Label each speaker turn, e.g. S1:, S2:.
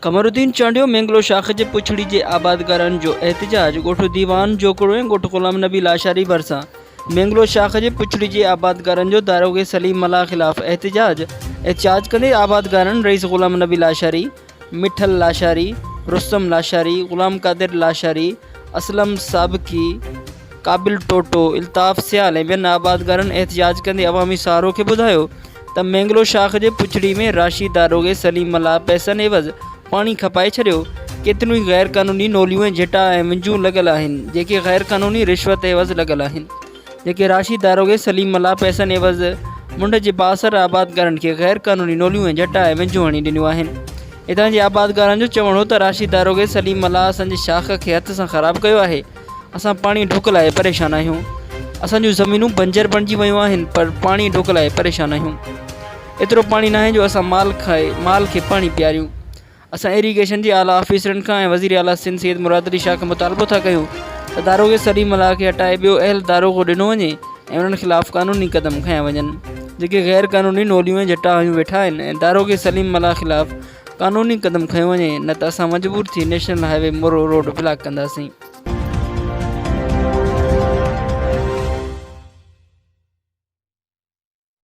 S1: कमरुद्दीन चांडियो मैंगलो शाख जे पुछड़ी जे आबादगारन जो एहतजाज गोठो दीवान जोकड़ो ऐं गोठो गुलाम नबी लाशारी भरसा मैंगलो शाख जे पुछड़ी जे आबादगारन जो दारोगे सलीम मल्लाह खिलाफ एहतजाज कंदे आबादगारन रईस गुलाम नबी लाशारी, मिठल लाशारी, रुस्तम लाशारी, गुलाम कादिर लाशारी, असलम साबकी, काबिल टोटो, इल्ताफ़ सियाल ऐं ॿियनि आबादगारन एहतजाज कंदे अवामी सहारो खे ॿुधायो त मैंगलो शाख जे पुछड़ी में राशी दारोगे सलीम मल्लाह पैसनि एवज़ पानी खपाए छॾियो। केतिरियूं ई गैर क़ानूनी नोलियूं ऐं झिटा ऐं विंजूं लॻल आहिनि जेके गैर क़ानूनी रिश्वत एवज़ लॻल आहिनि, जेके राशी दारोगे सलीम मल्लाह पैसनि एवज़ मुंड जे बासर आबादगारनि खे गैर क़ानूनी नोलियूं ऐं झटा ऐं विंजूं हणी ॾिनियूं आहिनि। हितां जे आबादगारनि जो चवणु हो त राशी दारोगे सलीम मल्लाह असांजे शाख खे हथ सां ख़राबु कयो आहे। असां पाणी ढुक लाइ परेशान आहियूं। असांजूं ज़मीनूं बंजर बणिजी वियूं आहिनि पर पाणी ढुक लाइ परेशान आहियूं। एतिरो पाणी न आहे जो असां माल खे पाणी पीआरियूं। असां इरीगेशन जे आला ऑफिसरनि खां ऐं वज़ीर आला सिंध सैयद मुराद अली शाह खां मुतालबो था कयूं त दारोगे सलीम मल्लाह खे हटाए ॿियो अहल दारोगो ॾिनो वञे ऐं उन्हनि ख़िलाफ़ु क़ानूनी क़दम खयां वञनि जेके गैर क़ानूनी नोलियूं ऐं झटा हयूं वेठा आहिनि ऐं दारोगे सलीम मल्लाह ख़िलाफ़ु क़ानूनी क़दम खयो वञे, न त असां मजबूर थी नेशनल हाईवे मोरो रोड ब्लॉक कंदासीं।